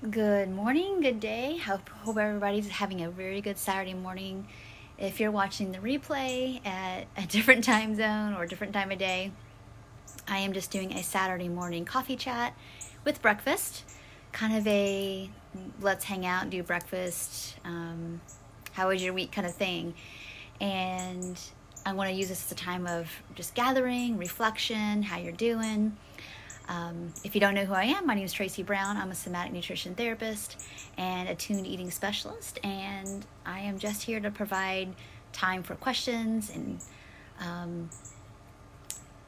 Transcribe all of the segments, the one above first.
Good morning, good day. Hope everybody's having a very good Saturday morning. If you're watching the replay at a different time zone or a different time of day, I am just doing a Saturday morning coffee chat with breakfast. Kind of a let's hang out, do breakfast, how was your week kind of thing. And I want to use this as a time of just gathering, reflection, how you're doing. If you don't know who I am, my name is Tracy Brown. I'm a somatic nutrition therapist and attuned eating specialist, and I am just here to provide time for questions and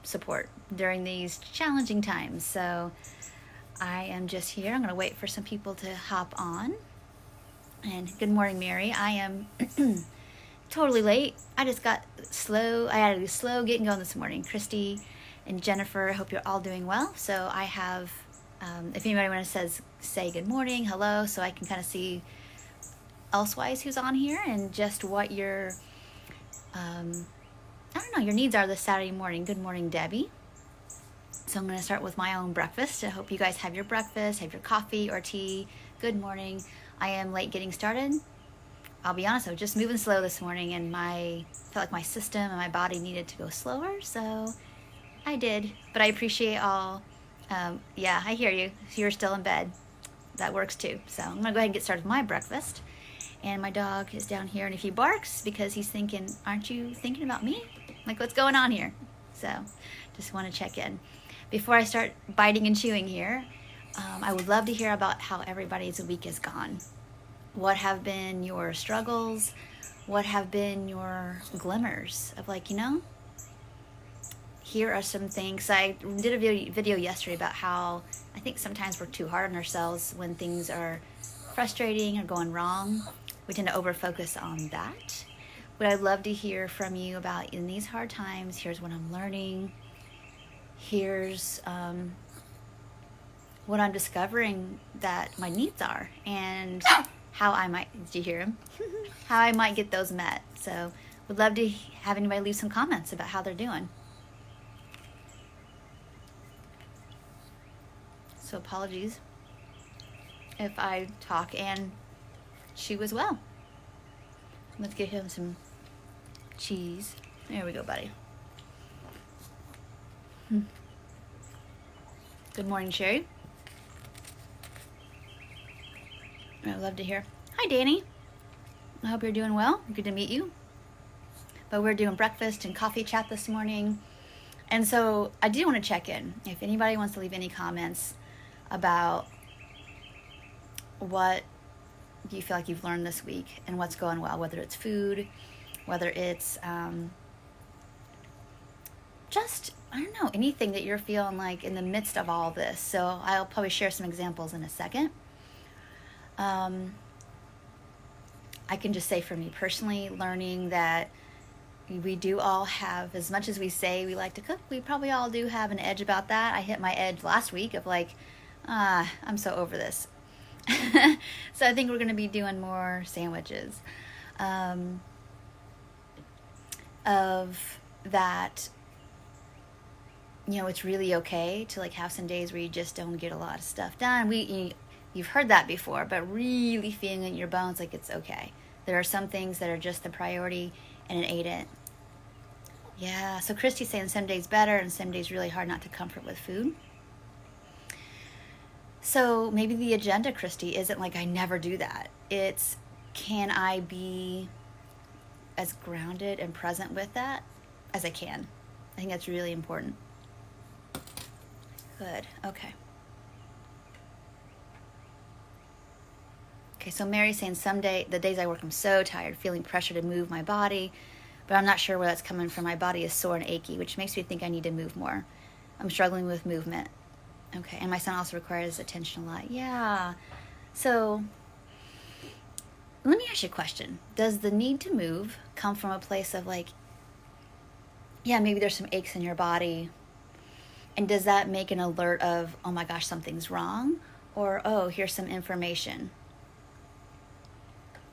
support during these challenging times. So I am just here. I'm going to wait for some people to hop on. And good morning, Mary. I am totally late. I just got slow. I had to be slow getting going this morning. Christy and Jennifer, I hope you're all doing well. So I have, if anybody wants to say good morning, hello, so I can kind of see elsewise who's on here and just what your, I don't know, your needs are this Saturday morning. Good morning, Debbie. So I'm going to start with my own breakfast. I hope you guys have your breakfast, have your coffee or tea. Good morning. I am late getting started. I'll be honest, I was just moving slow this morning and I felt like my system and my body needed to go slower, so I did, but I appreciate all. Yeah, I hear you. You're still in bed. That works too. So I'm gonna go ahead and get started with my breakfast. And my dog is down here, and if he barks because he's thinking, "Aren't you thinking about me? Like, what's going on here?" So just want to check in. Before I start biting and chewing here, I would love to hear about how everybody's week has gone. What have been your struggles? What have been your glimmers of here are some things. I did a video yesterday about how I think sometimes we're too hard on ourselves when things are frustrating or going wrong. We tend to over-focus on that. What I'd love to hear from you about in these hard times, here's what I'm learning. Here's what I'm discovering that my needs are and how I might, did you hear him? How I might get those met. So would love to have anybody leave some comments about how they're doing. So apologies if I talk and chew as well. Let's get him some cheese. There we go, buddy. Good morning, Sherry. I'd love to hear. Hi, Danny. I hope you're doing well. Good to meet you. But we're doing breakfast and coffee chat this morning. And so I do want to check in. If anybody wants to leave any comments about what you feel like you've learned this week and what's going well, whether it's food, whether it's just, I don't know, anything that you're feeling like in the midst of all this. So I'll probably share some examples in a second. I can just say for me personally, learning that we do all have, as much as we say we like to cook, we probably all do have an edge about that. I hit my edge last week of like, I'm so over this. So I think we're going to be doing more sandwiches. Of that, it's really okay to like have some days where you just don't get a lot of stuff done. You've heard that before, but really feeling in your bones like it's okay. There are some things that are just the priority and it ain't. Yeah, so Christy's saying some days better and some days really hard not to comfort with food. So maybe the agenda, Christy, isn't like I never do that. It's, can I be as grounded and present with that as I can? I think that's really important. Good, okay. Okay, so Mary's saying the days I work, I'm so tired, feeling pressure to move my body, but I'm not sure where that's coming from. My body is sore and achy, which makes me think I need to move more. I'm struggling with movement. Okay, and my son also requires attention a lot. Yeah. So let me ask you a question. Does the need to move come from a place of like, yeah, maybe there's some aches in your body, and does that make an alert of, oh my gosh, something's wrong? Or, oh, here's some information.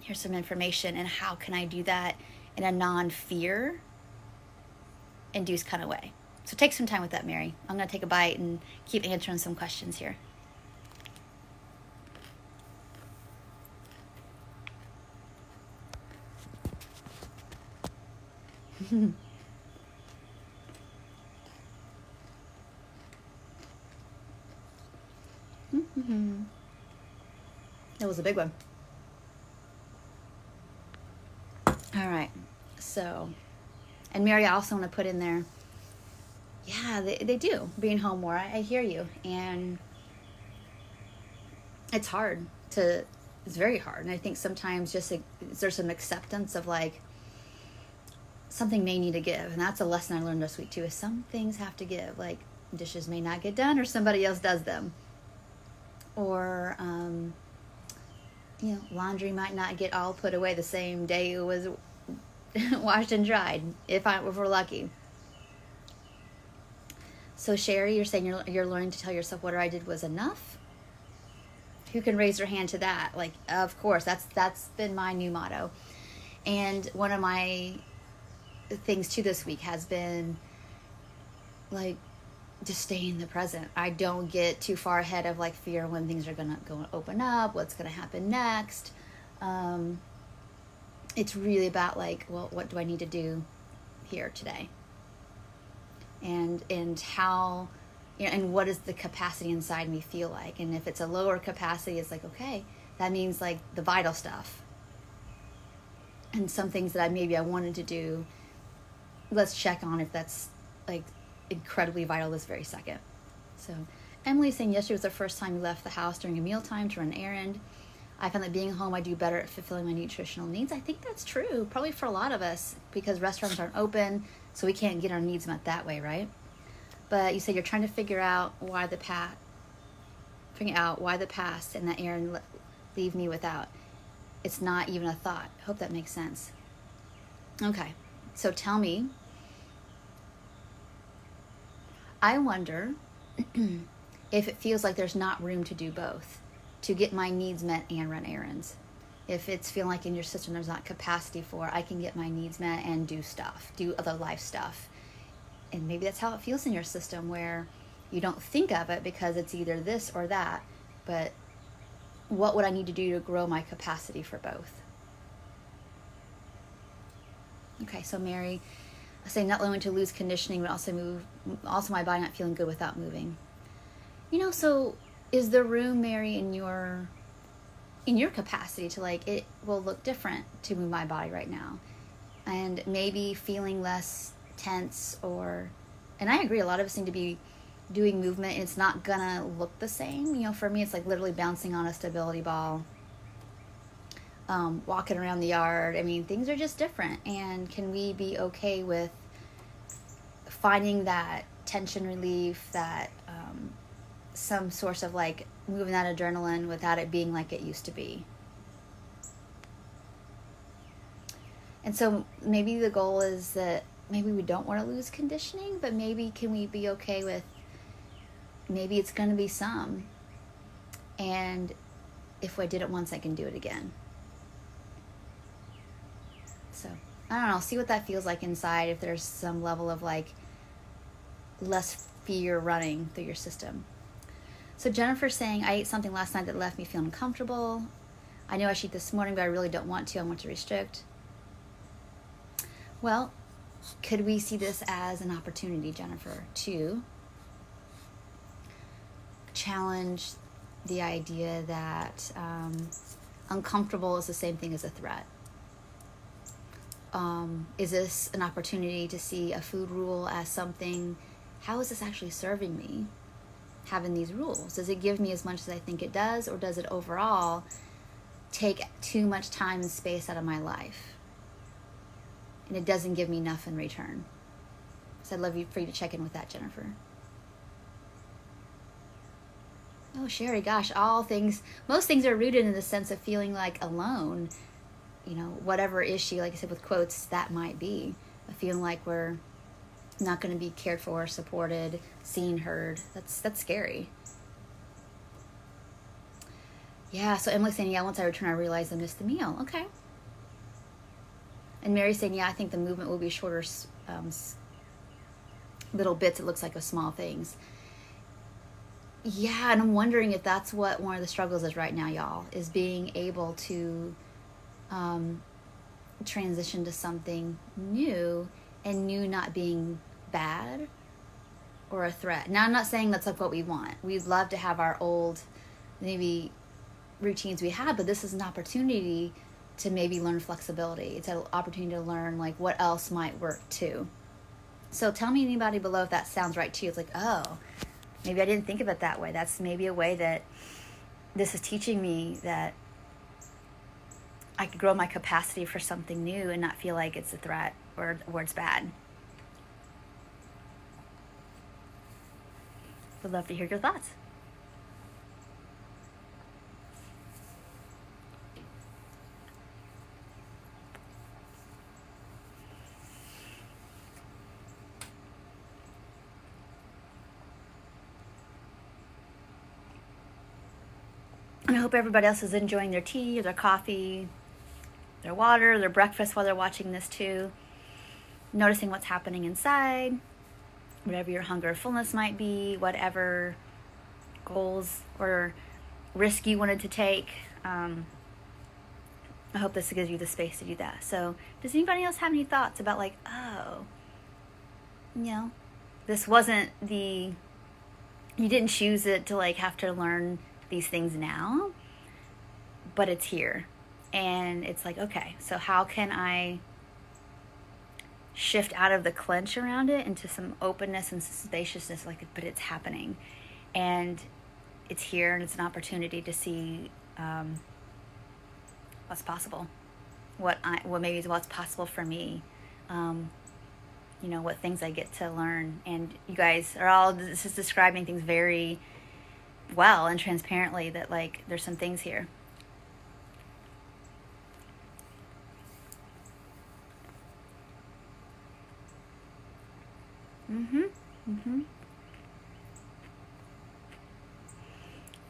Here's some information, and how can I do that in a non-fear induced kind of way? So take some time with that, Mary. I'm going to take a bite and keep answering some questions here. That was a big one. All right. So, and Mary, I also want to put in there, yeah, they do, being home more. I hear you. And it's hard to, it's very hard. And I think sometimes just there's some acceptance of like, something may need to give. And that's a lesson I learned this week too, is some things have to give. Like dishes may not get done or somebody else does them. Or, laundry might not get all put away the same day it was washed and dried, if we're lucky. So Sherry, you're saying you're learning to tell yourself what I did was enough. Who can raise their hand to that? Like, of course, that's been my new motto. And one of my things too this week has been like, just stay in the present. I don't get too far ahead of like fear when things are gonna open up, what's gonna happen next. It's really about like, well, what do I need to do here today? And how, and what does the capacity inside me feel like? And if it's a lower capacity, it's like, okay, that means like the vital stuff. And some things that I wanted to do, let's check on if that's like incredibly vital this very second. So Emily's saying yesterday was the first time we left the house during a mealtime to run an errand. I found that being home, I do better at fulfilling my nutritional needs. I think that's true, probably for a lot of us, because restaurants aren't open, so we can't get our needs met that way, right? But you said you're trying to figure out why the past and that errand leave me without. It's not even a thought. Hope that makes sense. Okay, so tell me, I wonder if it feels like there's not room to do both, to get my needs met and run errands. If it's feeling like in your system there's not capacity for, I can get my needs met and do other life stuff. And maybe that's how it feels in your system, where you don't think of it because it's either this or that, but what would I need to do to grow my capacity for both? Okay, so Mary, I say not only to lose conditioning, but also my body not feeling good without moving. So is there room, Mary, in your capacity to like, it will look different to move my body right now, and maybe feeling less tense, and I agree, a lot of us seem to be doing movement, and it's not gonna look the same. For me, it's like literally bouncing on a stability ball, walking around the yard. I mean, things are just different. And can we be okay with finding that tension relief, that some source of like moving that adrenaline without it being like it used to be? And so maybe the goal is that maybe we don't want to lose conditioning, but maybe can we be okay with, maybe it's going to be some, and if I did it once, I can do it again. So I don't know, see what that feels like inside, if there's some level of like less fear running through your system. So Jennifer's saying, I ate something last night that left me feeling uncomfortable. I know I should eat this morning, but I really don't want to. I want to restrict. Well, could we see this as an opportunity, Jennifer, to challenge the idea that uncomfortable is the same thing as a threat? Is this an opportunity to see a food rule as something, how is this actually serving me, having these rules? Does it give me as much as I think it does, or does it overall take too much time and space out of my life, and it doesn't give me enough in return? So I'd love for you to check in with that, Jennifer. Oh, Sherry, gosh, most things are rooted in the sense of feeling like alone. Whatever issue, like I said, with quotes, that might be a feeling like we're not going to be cared for, supported, seen, heard. That's scary. Yeah, so Emily's saying, yeah, once I return, I realized I missed the meal. Okay. And Mary's saying, yeah, I think the movement will be shorter, little bits, it looks like, of small things. Yeah, and I'm wondering if that's what one of the struggles is right now, y'all, is being able to transition to something new and new not being bad or a threat. Now, I'm not saying that's like what we want. We'd love to have our old, maybe routines we had, but this is an opportunity to maybe learn flexibility. It's an opportunity to learn like what else might work too. So tell me, anybody below, if that sounds right to you. It's like, oh, maybe I didn't think of it that way. That's maybe a way that this is teaching me that I could grow my capacity for something new and not feel like it's a threat or it's bad. Would love to hear your thoughts. And I hope everybody else is enjoying their tea or their coffee, their water, their breakfast while they're watching this too. Noticing what's happening inside, whatever your hunger or fullness might be, whatever goals or risk you wanted to take. I hope this gives you the space to do that. So does anybody else have any thoughts about like, oh, this wasn't you didn't choose it to like have to learn these things now, but it's here. And it's like, okay, so how can I shift out of the clench around it into some openness and spaciousness, like, but it's happening and it's here, and it's an opportunity to see what's possible, what maybe is what's possible for me, what things I get to learn. And you guys are all, this is describing things very well and transparently, that like there's some things here.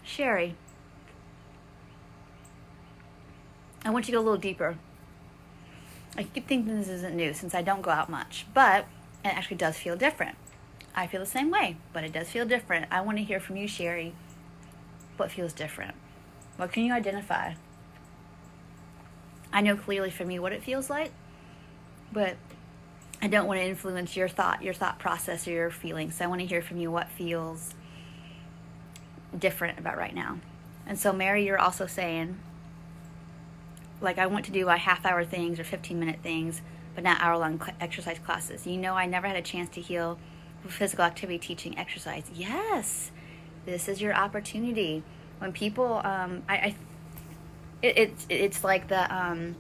Sherry, I want you to go a little deeper. I keep thinking this isn't new since I don't go out much, but it actually does feel different. I feel the same way, but it does feel different. I want to hear from you, Sherry. What feels different? What can you identify? I know clearly for me what it feels like, but I don't want to influence your thought process or your feelings. So I want to hear from you what feels different about right now. And so Mary, you're also saying, like, I want to do a half-hour things or 15-minute things, but not hour-long exercise classes. I never had a chance to heal with physical activity, teaching exercise. Yes, this is your opportunity. When people, it's like the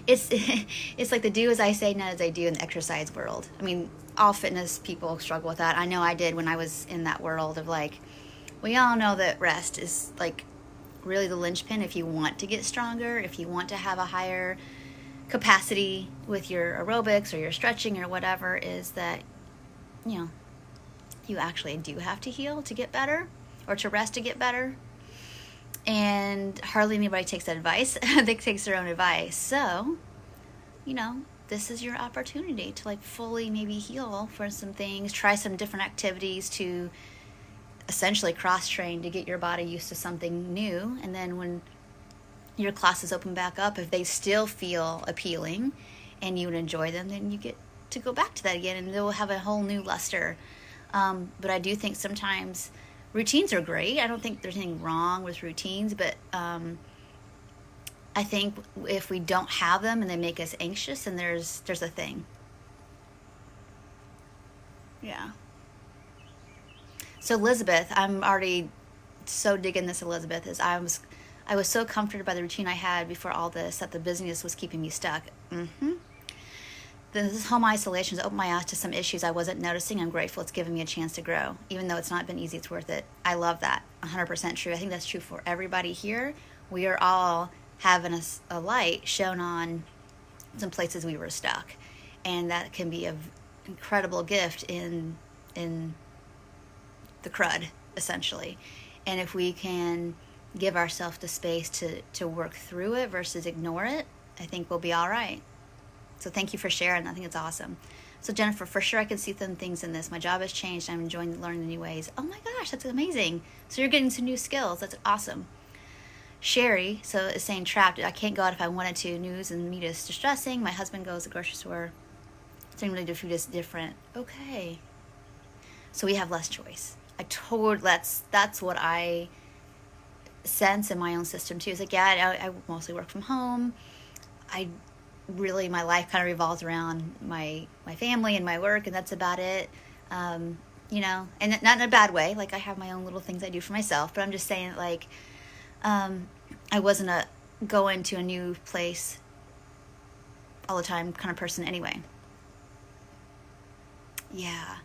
it's like the do as I say, not as I do in the exercise world. I mean, all fitness people struggle with that. I know I did when I was in that world of like, we all know that rest is like really the linchpin if you want to get stronger, if you want to have a higher capacity with your aerobics or your stretching or whatever, is that, you actually do have to heal to get better, or to rest to get better. And hardly anybody takes that advice. They take their own advice. So, this is your opportunity to like fully maybe heal for some things, try some different activities to essentially cross-train to get your body used to something new. And then when your classes open back up, if they still feel appealing and you would enjoy them, then you get to go back to that again, and they'll have a whole new luster. But I do think sometimes routines are great. I don't think there's anything wrong with routines, but I think if we don't have them and they make us anxious, then there's a thing. Yeah. So Elizabeth, I'm already so digging this, Elizabeth, is I was so comforted by the routine I had before all this that the busyness was keeping me stuck. This home isolation has opened my eyes to some issues I wasn't noticing. I'm grateful it's given me a chance to grow. Even though it's not been easy, it's worth it. I love that. 100% true. I think that's true for everybody here. We are all having a light shown on some places we were stuck. And that can be an incredible gift in the crud, essentially. And if we can give ourselves the space to work through it versus ignore it, I think we'll be all right. So thank you for sharing. I think it's awesome. So Jennifer, for sure I can see some things in this. My job has changed. I'm enjoying learning the new ways. Oh my gosh, that's amazing. So you're getting some new skills. That's awesome. Sherry, so is saying trapped. I can't go out if I wanted to. News and media is distressing. My husband goes to the grocery store stimulated food is different. Okay. So we have less choice. That's what I sense in my own system too. It's like, yeah, I mostly work from home. My life kind of revolves around my family and my work, and that's about it. And not in a bad way. Like, I have my own little things I do for myself, but I'm just saying, like, I wasn't a go into a new place all the time kind of person anyway. Yeah.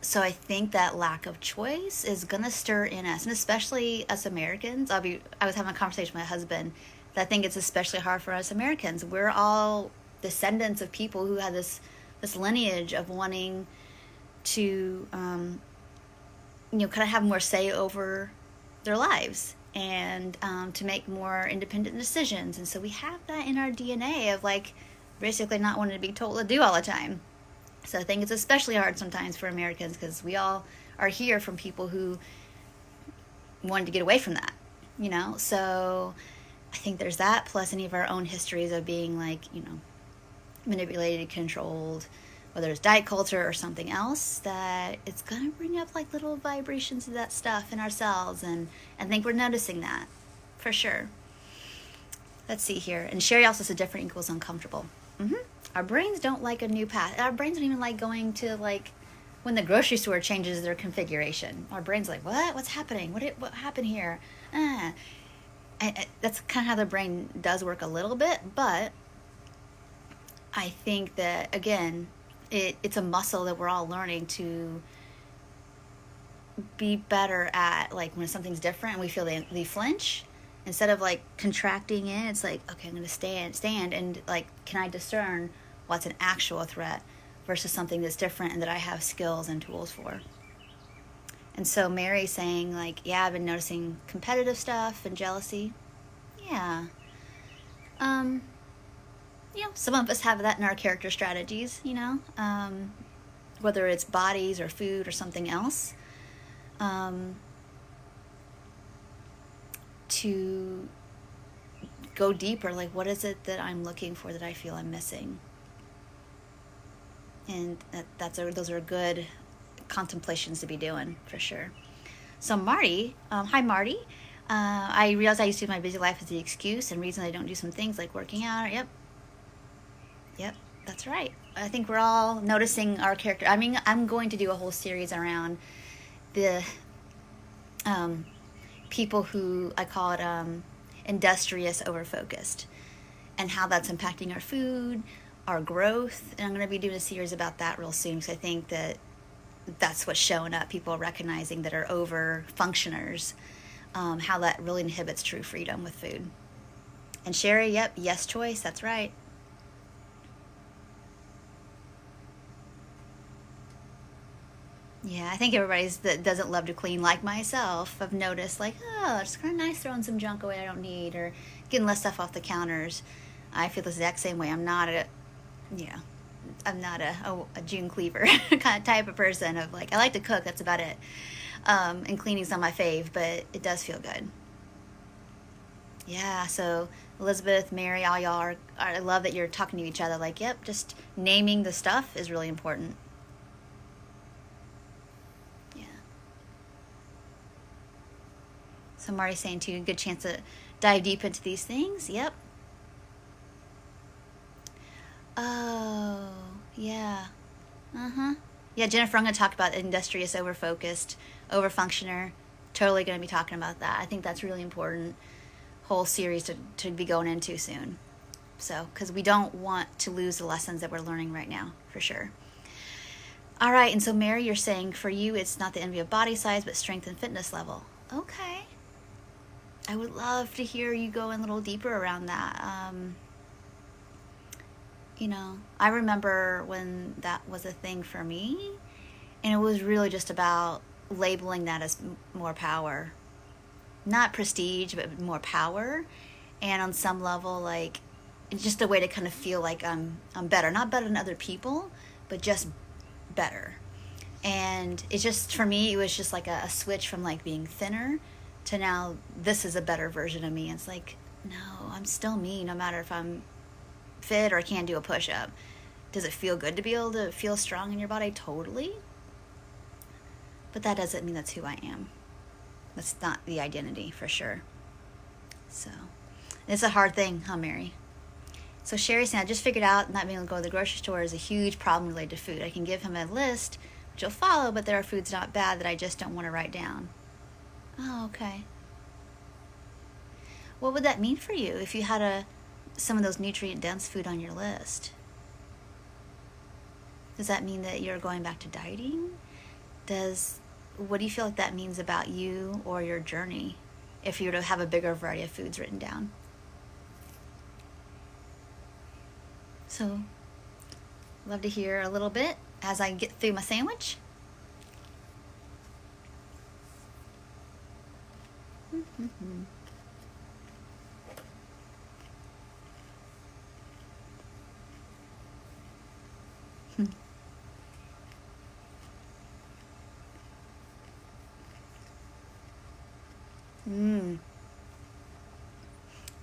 So I think that lack of choice is going to stir in us, and especially us Americans. I was having a conversation with my husband that I think it's especially hard for us Americans. We're all descendants of people who had this lineage of wanting to, kind of have more say over their lives and to make more independent decisions. And so we have that in our DNA of, like, basically not wanting to be told to do all the time. So I think it's especially hard sometimes for Americans because we all are here from people who wanted to get away from that, So I think there's that, plus any of our own histories of being, like, manipulated, controlled, whether it's diet culture or something else, that it's going to bring up, like, little vibrations of that stuff in ourselves. And I think we're noticing that for sure. Let's see here. And Sherry also said different equals uncomfortable. Our brains don't like a new path. Our brains don't even like going to, like, when the grocery store changes their configuration. Our brain's like, what? What's happening? What happened here? And that's kind of how the brain does work a little bit. But I think that, again, it's a muscle that we're all learning to be better at, like, when something's different and we feel they flinch. Instead of, like, contracting in, it's like, okay, I'm going to stand, and, like, can I discern what's an actual threat versus something that's different and that I have skills and tools for. And so Mary's saying, like, yeah, I've been noticing competitive stuff and jealousy. Yeah. Some of us have that in our character strategies, whether it's bodies or food or something else. To go deeper, like, what is it that I'm looking for that I feel I'm missing? And those are good contemplations to be doing, for sure. So Marty, hi Marty. I realized I used to use my busy life as the excuse and reason I don't do some things like working out. Yep, that's right. I think we're all noticing our character. I mean, I'm going to do a whole series around the people who, I call it industrious over-focused, and how that's impacting our food, our growth. And I'm going to be doing a series about that real soon, because I think that's what's showing up. People recognizing that are over-functioners, how that really inhibits true freedom with food. And Sherry, yep, yes choice, that's right. Yeah, I think everybody's that doesn't love to clean, like myself, I've noticed, like, oh, it's kind of nice throwing some junk away I don't need, or getting less stuff off the counters. I feel the exact same way. I'm not a June Cleaver kind of type of person of, like, I like to cook, that's about it. And cleaning's not my fave, but it does feel good. Yeah, so Elizabeth, Mary, all y'all are, I love that you're talking to each other, like, yep, just naming the stuff is really important. So Marty's saying, too, good chance to dive deep into these things. Yep. Oh, yeah. Yeah, Jennifer, I'm going to talk about industrious, over-focused, over-functioner. Totally going to be talking about that. I think that's really important. Whole series to be going into soon. So, because we don't want to lose the lessons that we're learning right now, for sure. All right, and so Mary, you're saying for you, it's not the envy of body size, but strength and fitness level. Okay. I would love to hear you go in a little deeper around that. I remember when that was a thing for me, and it was really just about labeling that as more power. Not prestige, but more power. And on some level, like, it's just a way to kind of feel like I'm better. Not better than other people, but just better. And it just, for me, it was just like a switch from, like, being thinner to now this is a better version of me. And it's like, no, I'm still me, no matter if I'm fit or I can't do a push-up. Does it feel good to be able to feel strong in your body? Totally. But that doesn't mean that's who I am. That's not the identity for sure. So it's a hard thing, huh, Mary? So Sherry's saying, I just figured out not being able to go to the grocery store is a huge problem related to food. I can give him a list, which he'll follow, but there are foods not bad that I just don't want to write down. Oh, okay. What would that mean for you if you had some of those nutrient-dense food on your list? Does that mean that you're going back to dieting? What do you feel like that means about you or your journey if you were to have a bigger variety of foods written down? So, love to hear a little bit as I get through my sandwich.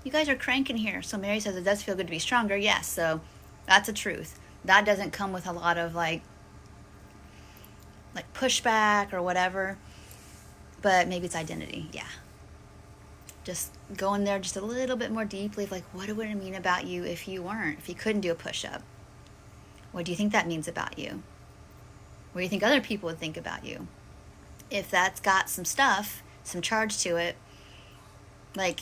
You guys are cranking here. So Mary says it does feel good to be stronger. Yes, so that's a truth. That doesn't come with a lot of like pushback or whatever, but maybe it's identity. Yeah. Just go in there just a little bit more deeply of like, what would it mean about you if you couldn't do a push-up? What do you think that means about you? What do you think other people would think about you? If that's got some stuff, some charge to it, like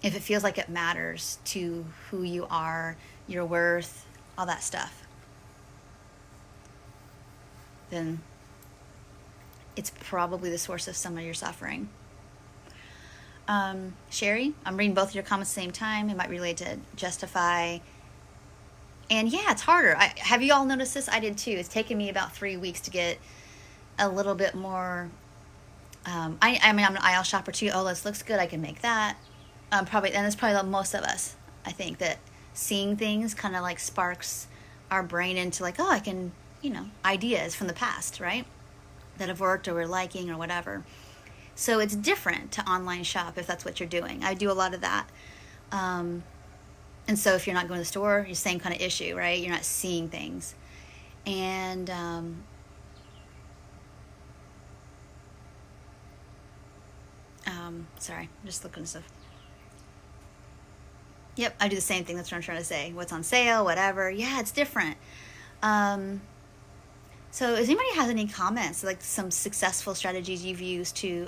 if it feels like it matters to who you are, your worth, all that stuff, then it's probably the source of some of your suffering. Sherry, I'm reading both of your comments at the same time. It might relate to justify. And yeah, it's harder. Have you all noticed this? I did too. It's taken me about 3 weeks to get a little bit more. I'm an aisle shopper too. Oh, this looks good. I can make that. And it's probably most of us. I think that seeing things kind of like sparks our brain into like, oh, I can, ideas from the past, right? That have worked or we're liking or whatever. So it's different to online shop if that's what you're doing. I do a lot of that. And so if you're not going to the store, you're the same kind of issue, right? You're not seeing things. And sorry, I'm just looking at stuff. Yep, I do the same thing. That's what I'm trying to say. What's on sale, whatever. Yeah, it's different. So if anybody has any comments, like some successful strategies you've used to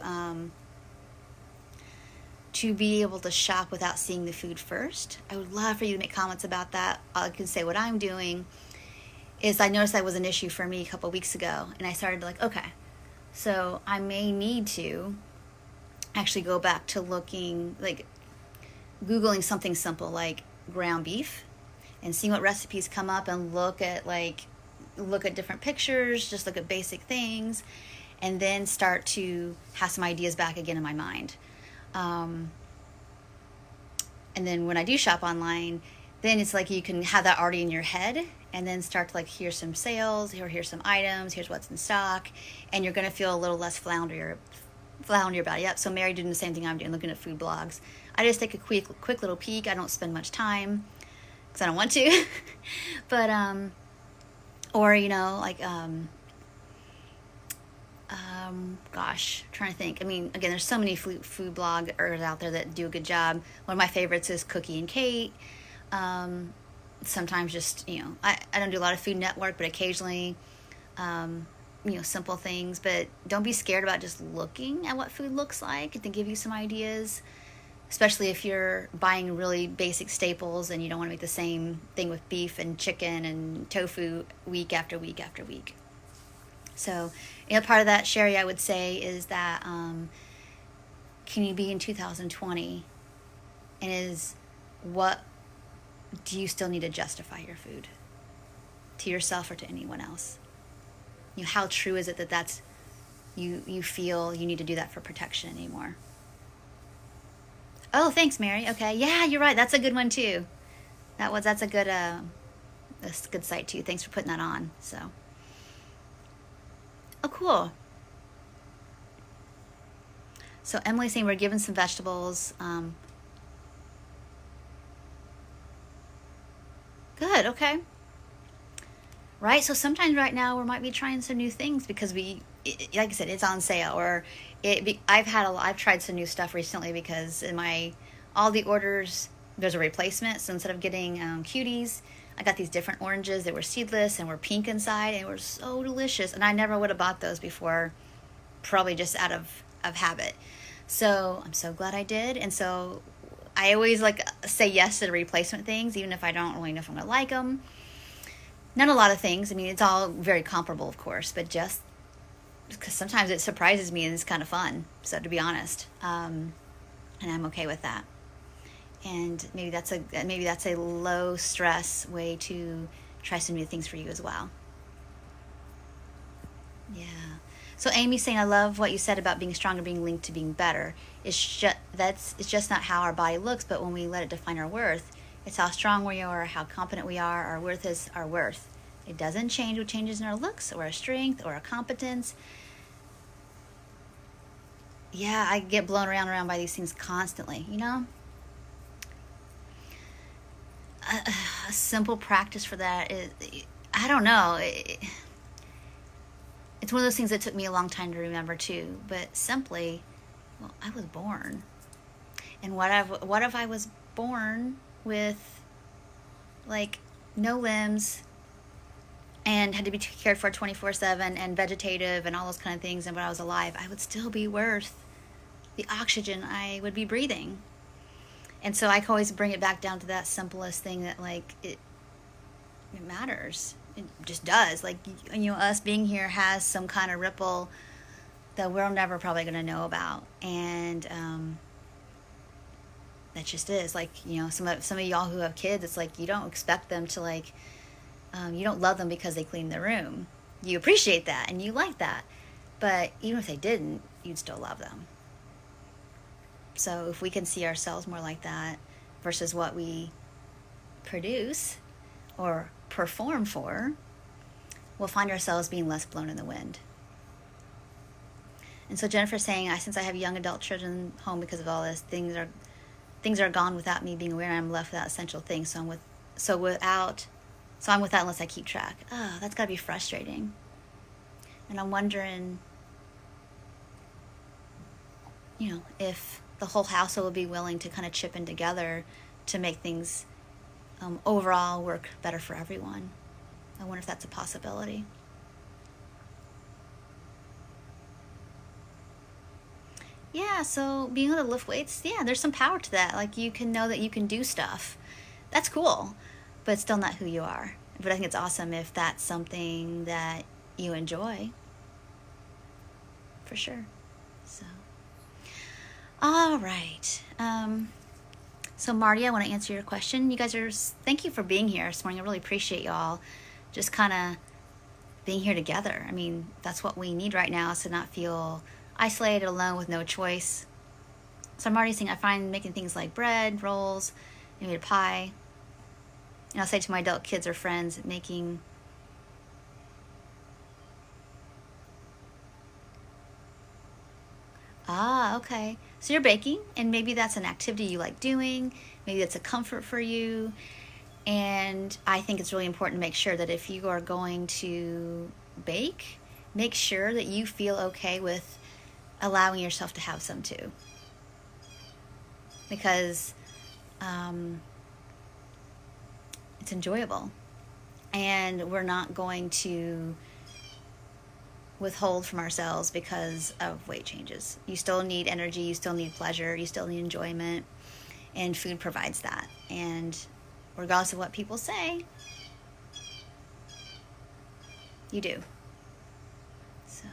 be able to shop without seeing the food first, I would love for you to make comments about that. I can say what I'm doing is I noticed that was an issue for me a couple of weeks ago, and I started like, okay, so I may need to actually go back to looking, like Googling something simple like ground beef and seeing what recipes come up and look at different pictures, just look at basic things, and then start to have some ideas back again in my mind. And then when I do shop online, then it's like you can have that already in your head and then start to like, here's some sales, here's some items, here's what's in stock, and you're going to feel a little less flounder about it. Yep, so Mary doing the same thing I'm doing, looking at food blogs. I just take a quick little peek. I don't spend much time because I don't want to. But, gosh, I'm trying to think. I mean, again, there's so many food bloggers out there that do a good job. One of my favorites is Cookie and Kate. Sometimes just, I don't do a lot of Food Network, but occasionally, simple things. But don't be scared about just looking at what food looks like to give you some ideas, especially if you're buying really basic staples and you don't want to make the same thing with beef and chicken and tofu week after week after week. So, part of that, Sherry, I would say is that can you be in 2020 and what do you still need to justify your food to yourself or to anyone else? How true is it that that's you feel you need to do that for protection anymore? Oh, thanks, Mary. Okay, yeah, you're right. That's a good one too. That's a good site too. Thanks for putting that on. So, oh, cool. So Emily's saying we're given some vegetables. Good. Okay. right? So sometimes right now we might be trying some new things because like I said, it's on sale, or I've tried some new stuff recently because in all the orders there's a replacement. So instead of getting cuties, I got these different oranges that were seedless and were pink inside and were so delicious. And I never would have bought those before, probably just out of habit. So I'm so glad I did. And so I always say yes to the replacement things, even if I don't really know if I'm going to like them. Not a lot of things. I mean, it's all very comparable, of course, but just because sometimes it surprises me and it's kind of fun. So to be honest, and I'm okay with that. And maybe that's a low stress way to try some new things for you as well. Yeah. So Amy's saying, I love what you said about being stronger being linked to being better. It's just not how our body looks, but when we let it define our worth, it's how strong we are, how competent we are. Our worth is our worth. It doesn't change with changes in our looks or our strength or our competence. Yeah, I get blown around by these things constantly, A simple practice for that is, I don't know. It's one of those things that took me a long time to remember too. But simply, well, I was born, and what if I was born with no limbs and had to be cared for 24/7 and vegetative and all those kind of things, and when I was alive, I would still be worth the oxygen I would be breathing. And so I can always bring it back down to that simplest thing that it matters. It just does. Us being here has some kind of ripple that we're never probably going to know about. And that just is. Some of y'all who have kids, it's you don't expect them to you don't love them because they clean the room. You appreciate that and you like that. But even if they didn't, you'd still love them. So if we can see ourselves more like that versus what we produce or perform for, we'll find ourselves being less blown in the wind. And so Jennifer's saying, since I have young adult children home because of all this, things are gone without me being aware, and I'm left without essential things. So I'm without unless I keep track. That's got to be frustrating. And I'm wondering, if the whole household will be willing to kind of chip in together to make things overall work better for everyone. I wonder if that's a possibility. Yeah, so being able to lift weights, yeah, there's some power to that. You can know that you can do stuff. That's cool, but it's still not who you are. But I think it's awesome if that's something that you enjoy. For sure. So. All right. So Marty, I want to answer your question. You guys thank you for being here this morning. I really appreciate y'all just kind of being here together. I mean, that's what we need right now, is to not feel isolated, alone, with no choice. So Marty's saying, I find making things like bread, rolls, maybe a pie. And I'll say to my adult kids or friends, making okay. So you're baking, and maybe that's an activity you like doing. Maybe it's a comfort for you. And I think it's really important to make sure that if you are going to bake, make sure that you feel okay with allowing yourself to have some too. Because it's enjoyable. And we're not going to withhold from ourselves because of weight changes. You still need energy, you still need pleasure, you still need enjoyment, and food provides that. And regardless of what people say, you do. So,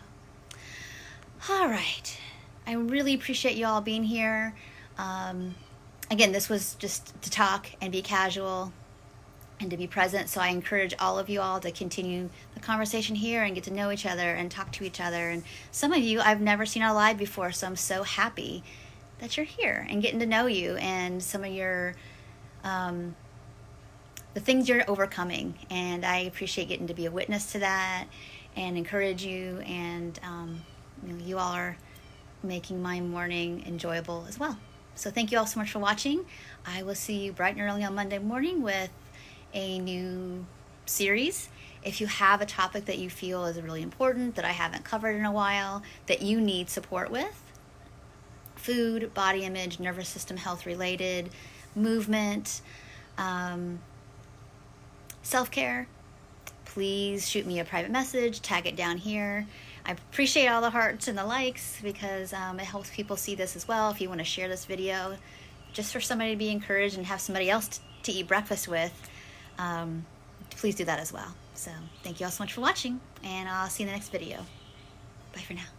all right. I really appreciate you all being here. Again, this was just to talk and be casual and to be present. So I encourage all of you all to continue the conversation here and get to know each other and talk to each other. And some of you I've never seen on live before, so I'm so happy that you're here and getting to know you and some of your the things you're overcoming. And I appreciate getting to be a witness to that and encourage you. And you all are making my morning enjoyable as well. So thank you all so much for watching. I will see you bright and early on Monday morning with a new series. If you have a topic that you feel is really important, that I haven't covered in a while, that you need support with, food, body image, nervous system health related, movement, self-care, please shoot me a private message, tag it down here. I appreciate all the hearts and the likes because it helps people see this as well. If you want to share this video, just for somebody to be encouraged and have somebody else to eat breakfast with, please do that as well. So thank you all so much for watching, and I'll see you in the next video. Bye for now.